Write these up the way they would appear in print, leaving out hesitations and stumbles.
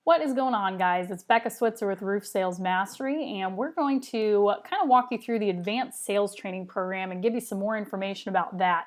What is going on, guys? It's Becca Switzer with Roof Sales Mastery, and we're going to kind of walk you through the advanced sales training program and give you some more information about that.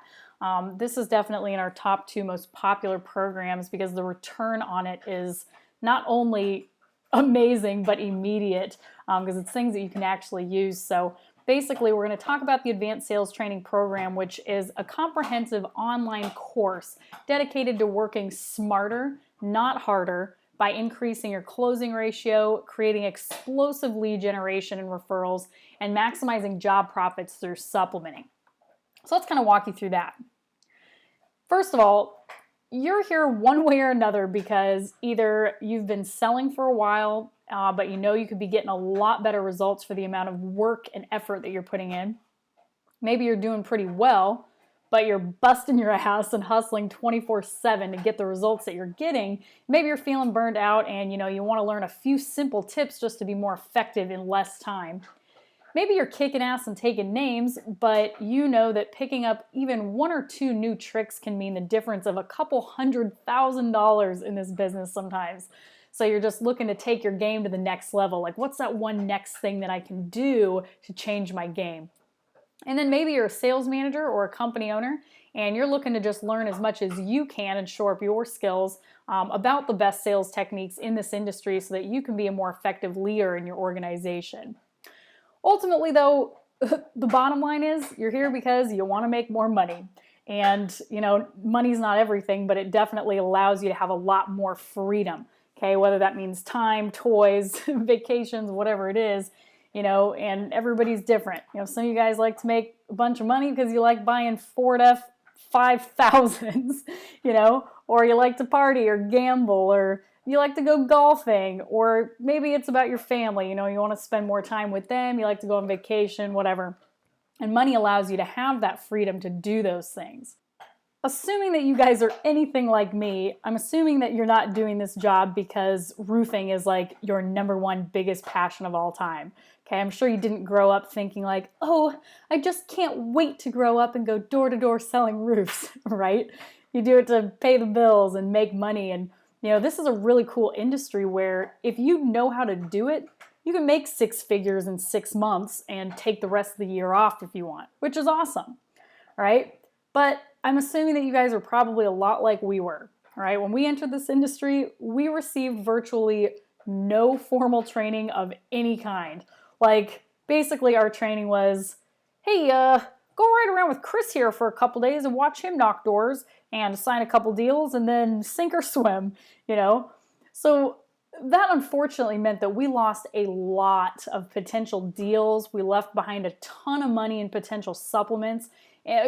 This is definitely in our top two most popular programs because the return on it is not only amazing but immediate because it's things that you can actually use. So basically, we're going to talk about the Advanced Sales Training Program, which is a comprehensive online course dedicated to working smarter, not harder, by increasing your closing ratio, creating explosive lead generation and referrals, and maximizing job profits through supplementing. So let's kind of walk you through that. First of all, you're here one way or another because either you've been selling for a while, but you know you could be getting a lot better results for the amount of work and effort that you're putting in. Maybe you're doing pretty well, but you're busting your ass and hustling 24/7 to get the results that you're getting. Maybe you're feeling burned out and you want to learn a few simple tips just to be more effective in less time. Maybe you're kicking ass and taking names, but you know that picking up even one or two new tricks can mean the difference of a couple $100,000 in this business sometimes. So you're just looking to take your game to the next level. Like, what's that one next thing that I can do to change my game? And then maybe you're a sales manager or a company owner, and you're looking to just learn as much as you can and shore up your skills about the best sales techniques in this industry so that you can be a more effective leader in your organization. Ultimately, though, the bottom line is you're here because you want to make more money. And, money's not everything, but it definitely allows you to have a lot more freedom, okay? Whether that means time, toys, vacations, whatever it is. And everybody's different. Some of you guys like to make a bunch of money because you like buying Ford F5000s, or you like to party or gamble, or you like to go golfing, or maybe it's about your family. You want to spend more time with them. You like to go on vacation, whatever. And money allows you to have that freedom to do those things. Assuming that you guys are anything like me, I'm assuming that you're not doing this job because roofing is like your number one biggest passion of all time. Okay, I'm sure you didn't grow up thinking like, oh, I just can't wait to grow up and go door to door selling roofs, right? You do it to pay the bills and make money. And, this is a really cool industry where if you know how to do it, you can make six figures in 6 months and take the rest of the year off if you want, which is awesome, right? But I'm assuming that you guys are probably a lot like we were, right? When we entered this industry, we received virtually no formal training of any kind. Like, basically our training was, hey, go ride around with Chris here for a couple days and watch him knock doors and sign a couple deals and then sink or swim, So that unfortunately meant that we lost a lot of potential deals. We left behind a ton of money in potential supplements,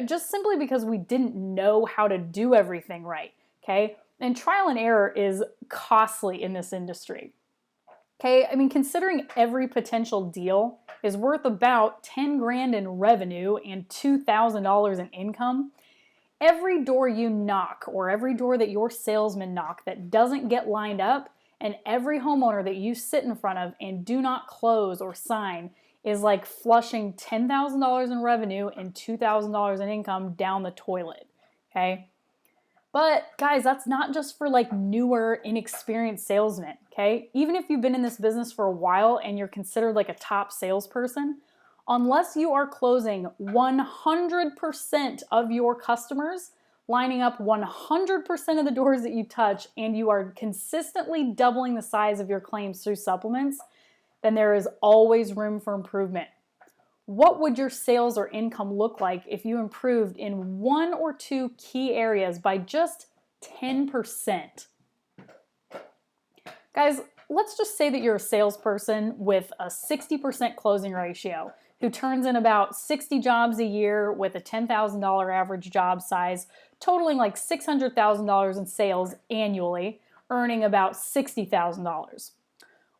just simply because we didn't know how to do everything right, okay? And trial and error is costly in this industry, okay? I mean, considering every potential deal is worth about 10 grand in revenue and $2,000 in income, every door you knock or every door that your salesmen knock that doesn't get lined up, and every homeowner that you sit in front of and do not close or sign is like flushing $10,000 in revenue and $2,000 in income down the toilet, okay? But guys, that's not just for like newer, inexperienced salesmen, okay? Even if you've been in this business for a while and you're considered like a top salesperson, unless you are closing 100% of your customers, lining up 100% of the doors that you touch, and you are consistently doubling the size of your claims through supplements, then there is always room for improvement. What would your sales or income look like if you improved in one or two key areas by just 10%? Guys, let's just say that you're a salesperson with a 60% closing ratio who turns in about 60 jobs a year with a $10,000 average job size, totaling like $600,000 in sales annually, earning about $60,000.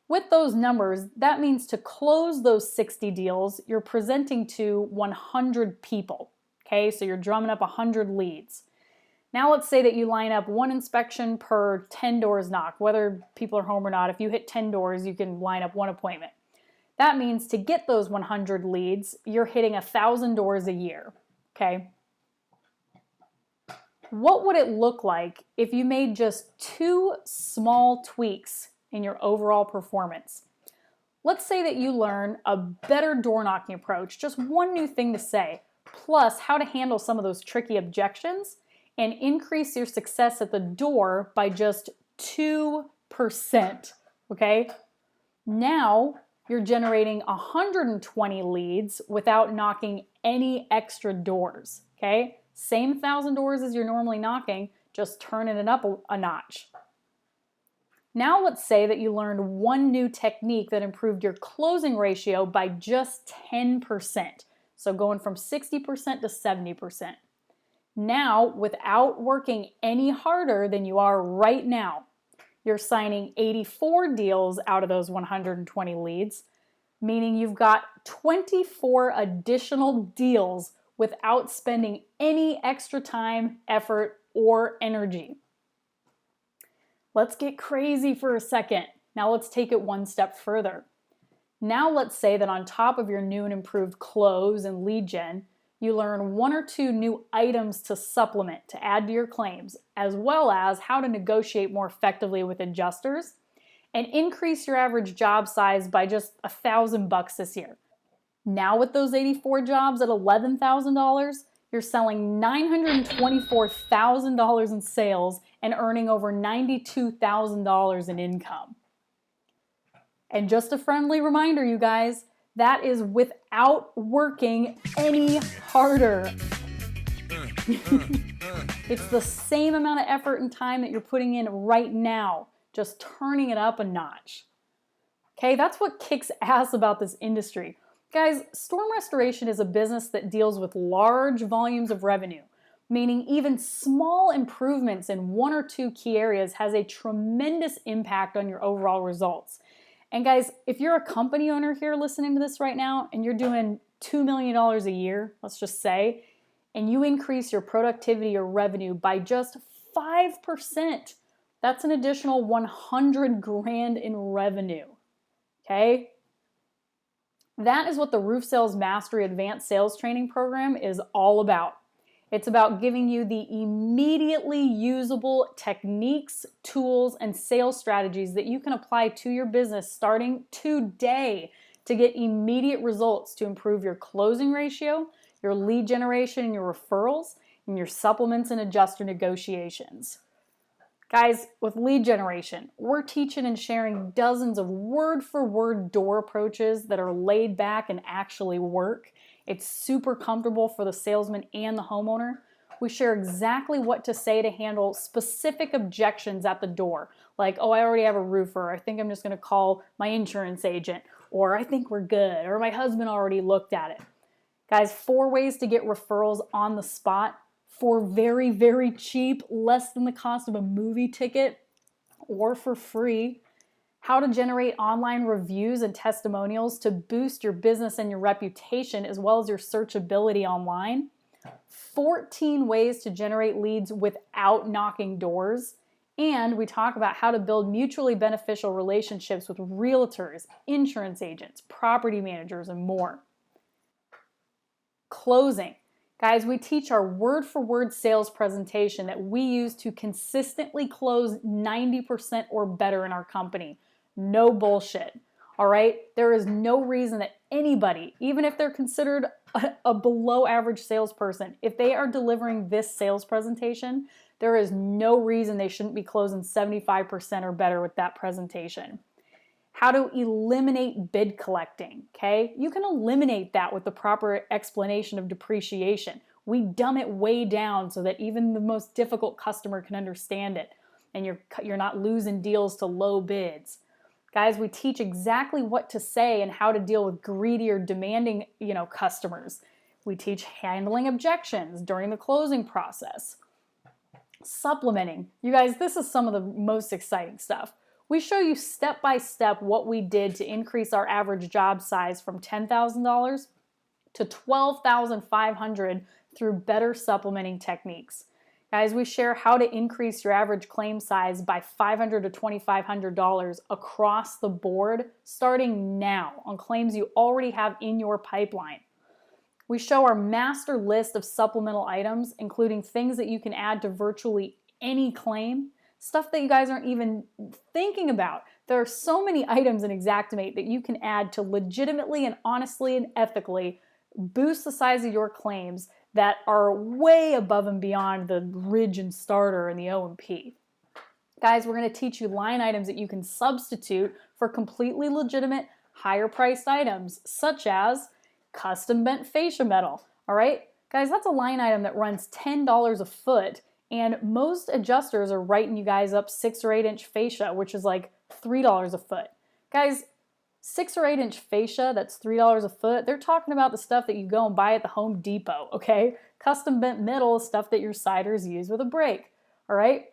With those numbers, that means to close those 60 deals, you're presenting to 100 people, okay? So you're drumming up 100 leads. Now let's say that you line up one inspection per 10 doors knocked, whether people are home or not. If you hit 10 doors, you can line up one appointment. That means to get those 100 leads, you're hitting 1,000 doors a year, okay? What would it look like if you made just 2 small tweaks in your overall performance. Let's say that you learn a better door knocking approach, just one new thing to say, plus how to handle some of those tricky objections, and increase your success at the door by just 2%, okay? Now you're generating 120 leads without knocking any extra doors, okay? Same 1,000 doors as you're normally knocking, just turning it up a notch. Now let's say that you learned one new technique that improved your closing ratio by just 10%. So going from 60% to 70%. Now, without working any harder than you are right now, you're signing 84 deals out of those 120 leads, meaning you've got 24 additional deals without spending any extra time, effort, or energy. Let's get crazy for a second. Now let's take it one step further. Now let's say that on top of your new and improved close and lead gen, you learn one or two new items to supplement, to add to your claims, as well as how to negotiate more effectively with adjusters and increase your average job size by just $1,000 this year. Now with those 84 jobs at $11,000, you're selling $924,000 in sales and earning over $92,000 in income. And just a friendly reminder, you guys, that is without working any harder. It's the same amount of effort and time that you're putting in right now, just turning it up a notch. Okay, that's what kicks ass about this industry. Guys, storm restoration is a business that deals with large volumes of revenue, meaning even small improvements in one or two key areas has a tremendous impact on your overall results. And guys, if you're a company owner here listening to this right now and you're doing $2 million a year, let's just say, and you increase your productivity or revenue by just 5%, that's an additional 100 grand in revenue, okay? That is what the Roof Sales Mastery Advanced Sales Training Program is all about. It's about giving you the immediately usable techniques, tools, and sales strategies that you can apply to your business starting today to get immediate results to improve your closing ratio, your lead generation, and your referrals, and your supplements and adjuster negotiations. Guys, with lead generation, we're teaching and sharing dozens of word-for-word door approaches that are laid back and actually work. It's super comfortable for the salesman and the homeowner. We share exactly what to say to handle specific objections at the door, like, oh, I already have a roofer, I think I'm just going to call my insurance agent, or I think we're good, or my husband already looked at it. Guys, 4 ways to get referrals on the spot for very, very cheap, less than the cost of a movie ticket, or for free. How to generate online reviews and testimonials to boost your business and your reputation, as well as your searchability online. 14 ways to generate leads without knocking doors. And we talk about how to build mutually beneficial relationships with realtors, insurance agents, property managers, and more. Closing. Guys, we teach our word-for-word sales presentation that we use to consistently close 90% or better in our company. No bullshit, all right? There is no reason that anybody, even if they're considered a below-average salesperson, if they are delivering this sales presentation, there is no reason they shouldn't be closing 75% or better with that presentation. How to eliminate bid collecting, okay? You can eliminate that with the proper explanation of depreciation. We dumb it way down so that even the most difficult customer can understand it, and you're not losing deals to low bids. Guys, we teach exactly what to say and how to deal with greedy or demanding, customers. We teach handling objections during the closing process. Supplementing. You guys, this is some of the most exciting stuff. We show you step by step what we did to increase our average job size from $10,000 to $12,500 through better supplementing techniques. Guys, we share how to increase your average claim size by $500 to $2,500 across the board starting now on claims you already have in your pipeline. We show our master list of supplemental items, including things that you can add to virtually any claim, stuff that you guys aren't even thinking about, There are so many items in Xactimate that you can add to legitimately and honestly and ethically boost the size of your claims that are way above and beyond the Ridge and Starter and the O&P. Guys, we're going to teach you line items that you can substitute for completely legitimate, higher priced items, such as custom bent fascia metal. All right, guys, that's a line item that runs $10 a foot, and most adjusters are writing you guys up 6 or 8 inch fascia, which is like $3 a foot. Guys, 6 or 8 inch fascia, that's $3 a foot. They're talking about the stuff that you go and buy at the Home Depot, okay? Custom bent metal is stuff that your siders use with a brake, all right?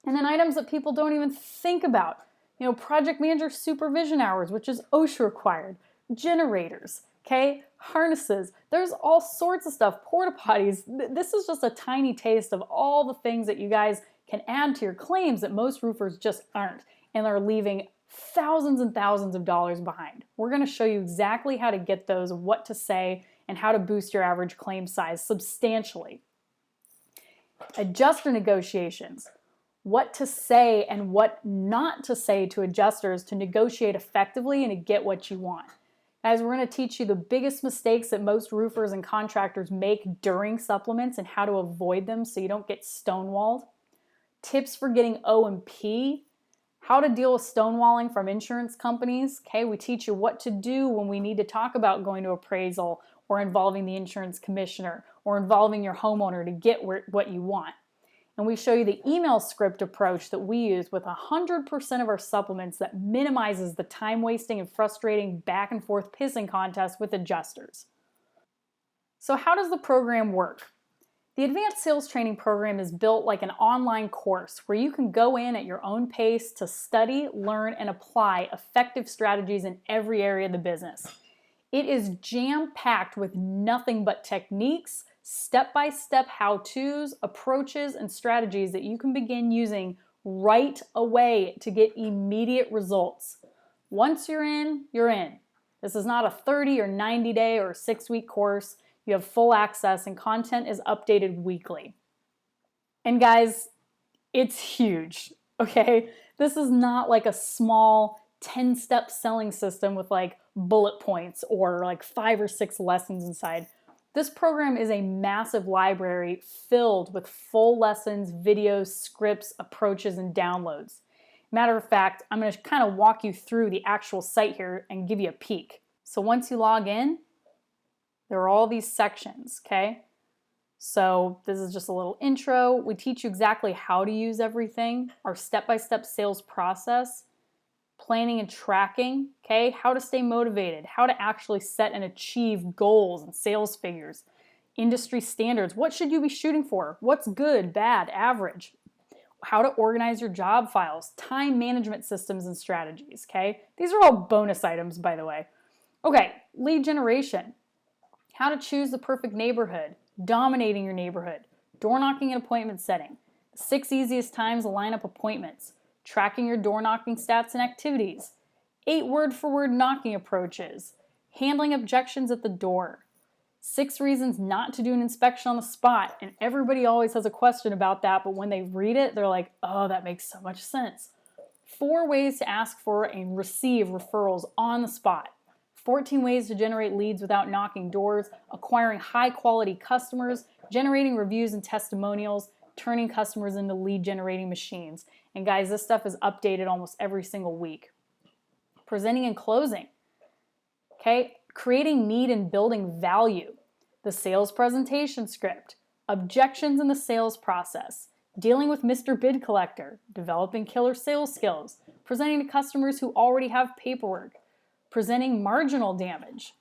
And then items that people don't even think about. You know, project manager supervision hours, which is OSHA required, generators, okay, harnesses. There's all sorts of stuff, porta potties. This is just a tiny taste of all the things that you guys can add to your claims that most roofers just aren't, and are leaving thousands and thousands of dollars behind. We're going to show you exactly how to get those, what to say, and how to boost your average claim size substantially. Adjuster negotiations. What to say and what not to say to adjusters to negotiate effectively and to get what you want. Guys, we're going to teach you the biggest mistakes that most roofers and contractors make during supplements and how to avoid them so you don't get stonewalled. Tips for getting O&P. How to deal with stonewalling from insurance companies. Okay, we teach you what to do when we need to talk about going to appraisal or involving the insurance commissioner or involving your homeowner to get what you want. And we show you the email script approach that we use with 100% of our supplements that minimizes the time-wasting and frustrating back and forth pissing contest with adjusters. So how does the program work? The Advanced Sales Training Program is built like an online course where you can go in at your own pace to study, learn, and apply effective strategies in every area of the business. It is jam-packed with nothing but techniques, step-by-step how-tos, approaches, and strategies that you can begin using right away to get immediate results. Once you're in, you're in. This is not a 30 or 90 day or 6-week course. You have full access and content is updated weekly. And guys, it's huge, okay? This is not like a small 10-step selling system with like bullet points or like 5 or 6 lessons inside. This program is a massive library filled with full lessons, videos, scripts, approaches, and downloads. Matter of fact, I'm going to kind of walk you through the actual site here and give you a peek. So once you log in, there are all these sections, okay? So this is just a little intro. We teach you exactly how to use everything, our step-by-step sales process, planning and tracking, okay? How to stay motivated, how to actually set and achieve goals and sales figures, industry standards. What should you be shooting for? What's good, bad, average? How to organize your job files, time management systems and strategies, okay? These are all bonus items, by the way. Okay, lead generation. How to choose the perfect neighborhood, dominating your neighborhood, door knocking and appointment setting, 6 easiest times to line up appointments, tracking your door knocking stats and activities, 8 word-for-word knocking approaches, handling objections at the door, 6 reasons not to do an inspection on the spot. And everybody always has a question about that, but when they read it, they're like, oh, that makes so much sense. 4 ways to ask for and receive referrals on the spot. 14 ways to generate leads without knocking doors, acquiring high-quality customers, generating reviews and testimonials, turning customers into lead-generating machines. And guys, this stuff is updated almost every single week. Presenting and closing, okay? Creating need and building value. The sales presentation script, objections in the sales process, dealing with Mr. Bid Collector, developing killer sales skills, presenting to customers who already have paperwork, presenting marginal damage,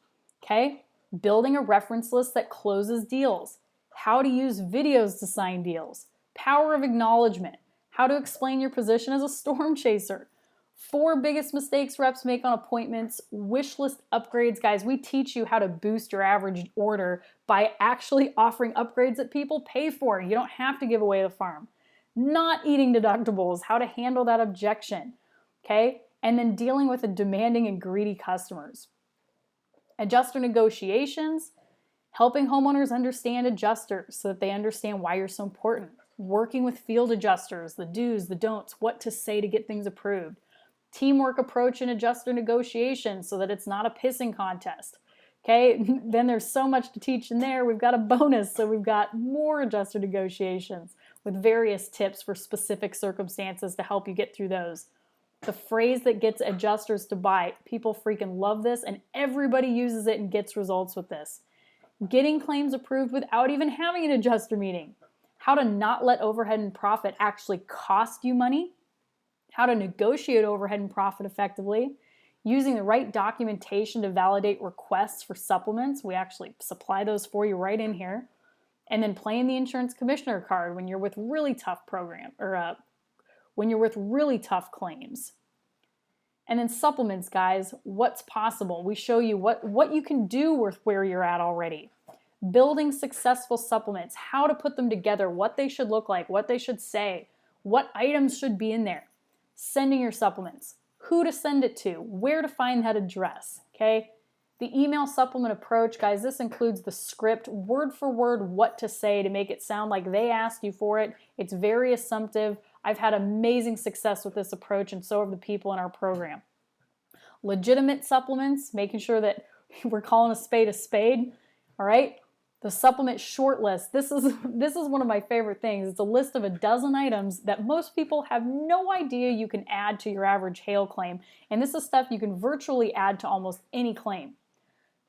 okay? Building a reference list that closes deals, how to use videos to sign deals, power of acknowledgement, how to explain your position as a storm chaser, 4 biggest mistakes reps make on appointments, wish list upgrades. Guys, we teach you how to boost your average order by actually offering upgrades that people pay for. You don't have to give away the farm. Not eating deductibles, how to handle that objection, okay? And then dealing with the demanding and greedy customers. Adjuster negotiations, helping homeowners understand adjusters so that they understand why you're so important. Working with field adjusters, the do's, the don'ts, what to say to get things approved. teamwork approach in adjuster negotiations so that it's not a pissing contest. Okay, then there's so much to teach in there. We've got a bonus, so we've got more adjuster negotiations with various tips for specific circumstances to help you get through those. The phrase that gets adjusters to bite, people freaking love this, and everybody uses it and gets results with this. Getting claims approved without even having an adjuster meeting. How to not let overhead and profit actually cost you money. How to negotiate overhead and profit effectively. Using the right documentation to validate requests for supplements. We actually supply those for you right in here. And then playing the insurance commissioner card when you're with really tough when you're with really tough claims. And then supplements, guys, what's possible. We show you what you can do with where you're at already. Building successful supplements, how to put them together, what they should look like, what they should say, what items should be in there. Sending your supplements, who to send it to, where to find that address, okay? The email supplement approach, guys, this includes the script, word for word, what to say to make it sound like they asked you for it. It's very assumptive. I've had amazing success with this approach, and so have the people in our program. Legitimate supplements, making sure that we're calling a spade, all right? The supplement short list. This is one of my favorite things. It's a list of a dozen items that most people have no idea you can add to your average hail claim, and this is stuff you can virtually add to almost any claim.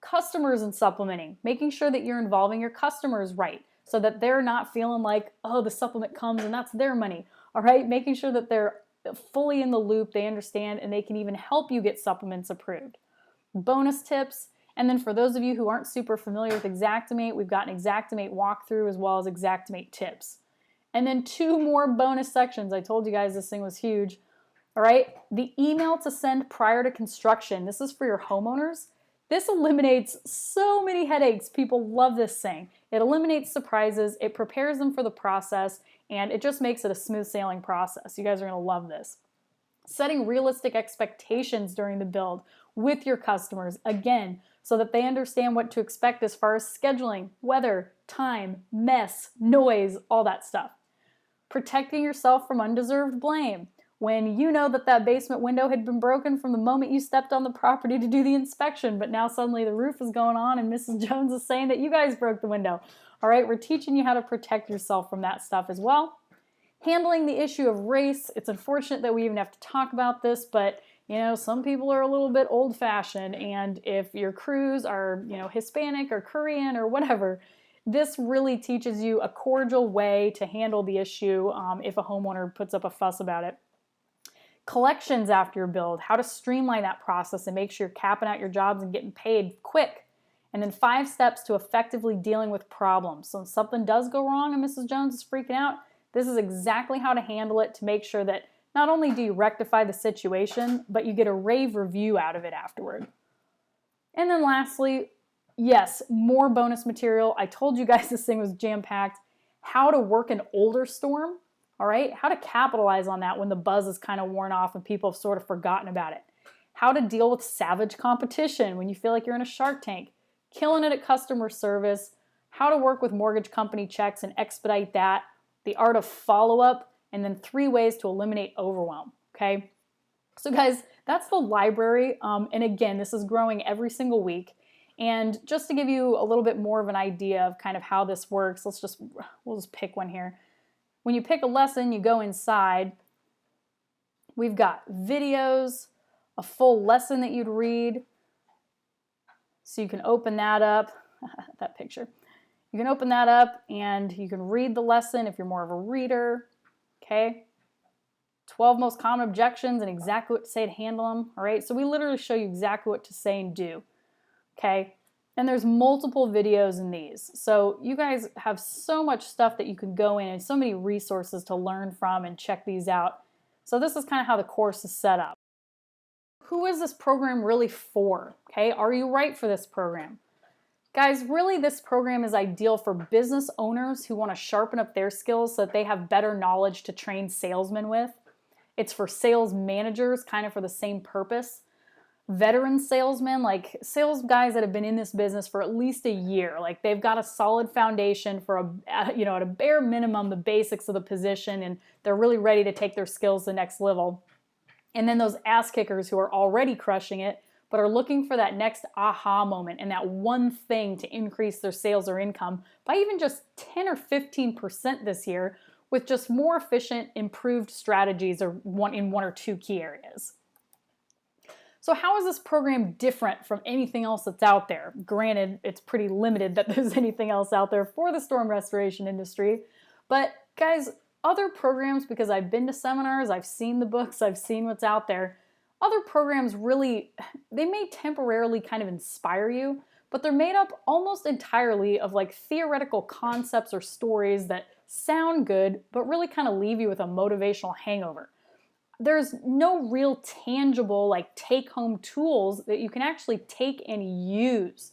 Customers and supplementing, making sure that you're involving your customers right, so that they're not feeling like, oh, the supplement comes and that's their money, all right? Making sure that they're fully in the loop, they understand, and they can even help you get supplements approved. Bonus tips, and then for those of you who aren't super familiar with Xactimate, we've got an Xactimate walkthrough as well as Xactimate tips. And then 2 more bonus sections. I told you guys this thing was huge, all right? The email to send prior to construction. This is for your homeowners. This eliminates so many headaches. People love this thing. It eliminates surprises, it prepares them for the process, and it just makes it a smooth sailing process. You guys are going to love this. Setting realistic expectations during the build with your customers, again, so that they understand what to expect as far as scheduling, weather, time, mess, noise, all that stuff. Protecting yourself from undeserved blame. When you know that basement window had been broken from the moment you stepped on the property to do the inspection, but now suddenly the roof is going on and Mrs. Jones is saying that you guys broke the window. All right, we're teaching you how to protect yourself from that stuff as well. Handling the issue of race. It's unfortunate that we even have to talk about this, but you know, some people are a little bit old-fashioned, and if your crews are, you know, Hispanic or Korean or whatever, this really teaches you a cordial way to handle the issue if a homeowner puts up a fuss about it. Collections after your build, how to streamline that process and make sure you're capping out your jobs and getting paid quick. And then 5 steps to effectively dealing with problems. So if something does go wrong and Mrs. Jones is freaking out, this is exactly how to handle it to make sure that not only do you rectify the situation, but you get a rave review out of it afterward. And then lastly, yes, more bonus material. I told you guys this thing was jam-packed. How to work an older storm, all right? How to capitalize on that when the buzz is kind of worn off and people have sort of forgotten about it. How to deal with savage competition when you feel like you're in a Shark Tank. Killing it at customer service. How to work with mortgage company checks and expedite that. The art of follow-up. And then 3 ways to eliminate overwhelm, okay? So guys, that's the library. And again, this is growing every single week. And just to give you a little bit more of an idea of kind of how this works, we'll just pick one here. When you pick a lesson, you go inside. We've got videos, a full lesson that you'd read. So you can open that up, that picture. You can open that up and you can read the lesson if you're more of a reader. Okay, 12 most common objections and exactly what to say to handle them. All right, so we literally show you exactly what to say and do. Okay, and there's multiple videos in these. So you guys have so much stuff that you can go in and so many resources to learn from and check these out. So this is kind of how the course is set up. Who is this program really for? Okay, are you right for this program? Guys, really this program is ideal for business owners who want to sharpen up their skills so that they have better knowledge to train salesmen with. It's for sales managers, kind of for the same purpose. Veteran salesmen, like sales guys that have been in this business for at least a year, like they've got a solid foundation for at a bare minimum, the basics of the position, and they're really ready to take their skills to the next level. And then those ass kickers who are already crushing it, but are looking for that next aha moment and that one thing to increase their sales or income by even just 10 or 15% this year with just more efficient, improved strategies or in one or two key areas. So how is this program different from anything else that's out there? Granted, it's pretty limited that there's anything else out there for the storm restoration industry. But guys, other programs, because I've been to seminars, I've seen the books, I've seen what's out there, other programs really, they may temporarily kind of inspire you, but they're made up almost entirely of like theoretical concepts or stories that sound good, but really kind of leave you with a motivational hangover. There's no real tangible like take-home tools that you can actually take and use.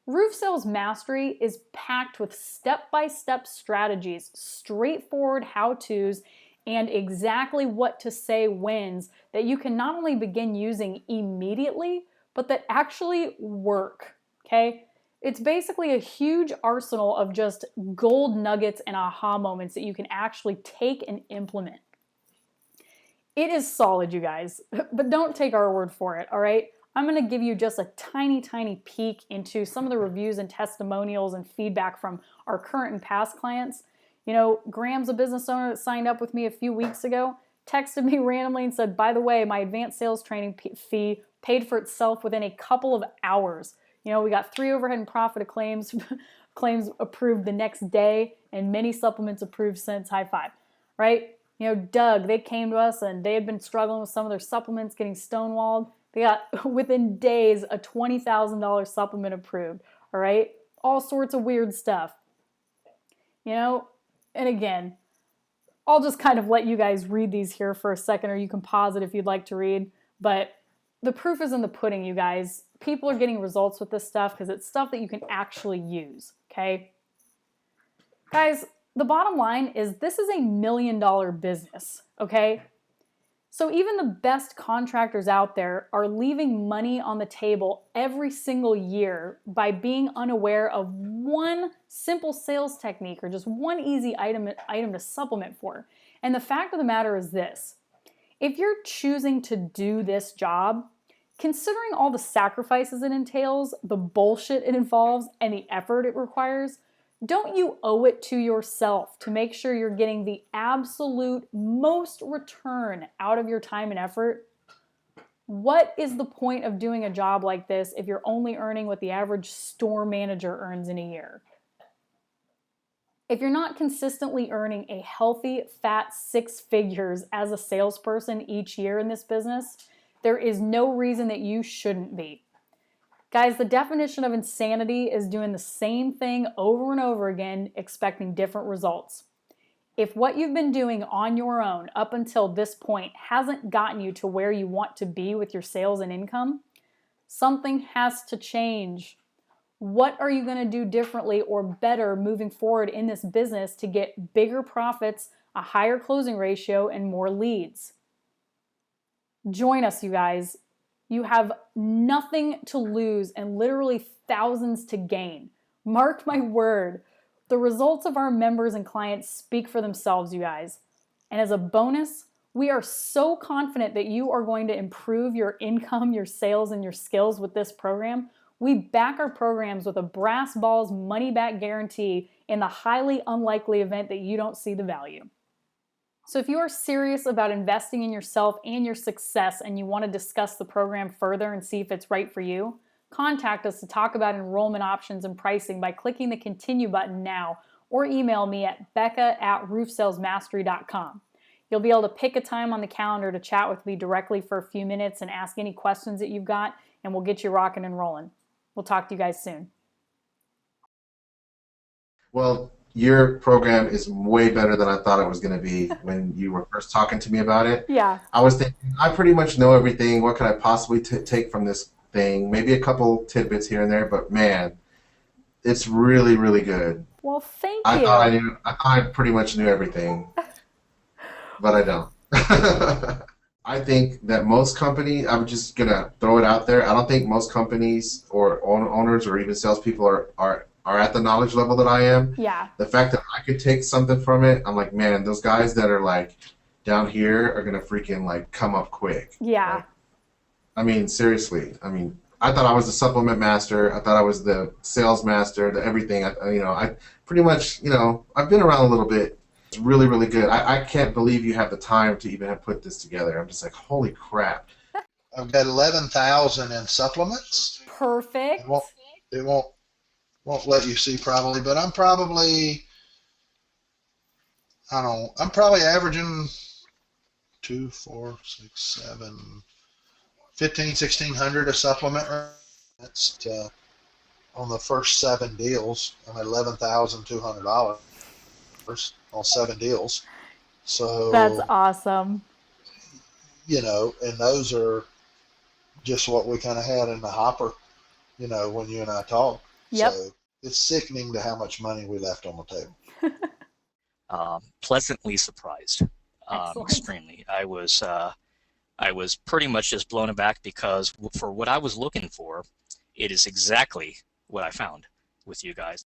Roof Sales Mastery is packed with step-by-step strategies, straightforward how-tos, and exactly what to say wins that you can not only begin using immediately, but that actually work, okay? It's basically a huge arsenal of just gold nuggets and aha moments that you can actually take and implement. It is solid, you guys, but don't take our word for it, all right? I'm going to give you just a tiny, tiny peek into some of the reviews and testimonials and feedback from our current and past clients. You know, Graham's a business owner that signed up with me a few weeks ago, texted me randomly and said, by the way, my advanced sales training fee paid for itself within a couple of hours. You know, we got 3 overhead and profit claims approved the next day and many supplements approved since. High five, right? You know, Doug, they came to us and they had been struggling with some of their supplements getting stonewalled. They got, within days, a $20,000 supplement approved, all right? All sorts of weird stuff. You know, and again, I'll just kind of let you guys read these here for a second, or you can pause it if you'd like to read. But the proof is in the pudding, you guys. People are getting results with this stuff because it's stuff that you can actually use, okay? Guys, the bottom line is this is a $1 million business, okay? So even the best contractors out there are leaving money on the table every single year by being unaware of one simple sales technique or just one easy item to supplement for. And the fact of the matter is this: if you're choosing to do this job, considering all the sacrifices it entails, the bullshit it involves, and the effort it requires, don't you owe it to yourself to make sure you're getting the absolute most return out of your time and effort? What is the point of doing a job like this if you're only earning what the average store manager earns in a year? If you're not consistently earning a healthy, fat 6 figures as a salesperson each year in this business, there is no reason that you shouldn't be. Guys, the definition of insanity is doing the same thing over and over again, expecting different results. If what you've been doing on your own up until this point hasn't gotten you to where you want to be with your sales and income, something has to change. What are you going to do differently or better moving forward in this business to get bigger profits, a higher closing ratio, and more leads? Join us, you guys. You have nothing to lose and literally thousands to gain. Mark my word. The results of our members and clients speak for themselves, you guys. And as a bonus, we are so confident that you are going to improve your income, your sales, and your skills with this program. We back our programs with a brass balls money back guarantee in the highly unlikely event that you don't see the value. So if you are serious about investing in yourself and your success and you want to discuss the program further and see if it's right for you, contact us to talk about enrollment options and pricing by clicking the continue button now or email me at becca@roofsalesmastery.com. You'll be able to pick a time on the calendar to chat with me directly for a few minutes and ask any questions that you've got, and we'll get you rocking and rolling. We'll talk to you guys soon. Well, your program is way better than I thought it was going to be when you were first talking to me about it. Yeah. I was thinking, I pretty much know everything. What could I possibly take from this thing? Maybe a couple tidbits here and there, but man, it's really, really good. Well, thank you. I thought I pretty much knew everything, but I don't. I think that most companies, I'm just going to throw it out there, I don't think most companies or owners or even salespeople are at the knowledge level that I am. Yeah. The fact that I could take something from it, I'm like, man, those guys that are like down here are gonna freaking like come up quick. Yeah. Like, I mean, seriously. I mean, I thought I was the supplement master. I thought I was the sales master, the everything. I pretty much, I've been around a little bit. It's really, really good. I can't believe you have the time to even have put this together. I'm just like, holy crap. I've got 11,000 in supplements. Perfect. It won't let you see probably, but I'm probably averaging 2, 4, 6, 7, 15, 1,600 a supplement. That's on the first 7 deals. I'm at $11,200 on 7 deals. So That's awesome. And those are just what we kind of had in the hopper, when you and I talked. Yep. So it's sickening to how much money we left on the table. Pleasantly surprised, extremely. I was pretty much just blown aback because for what I was looking for, it is exactly what I found with you guys.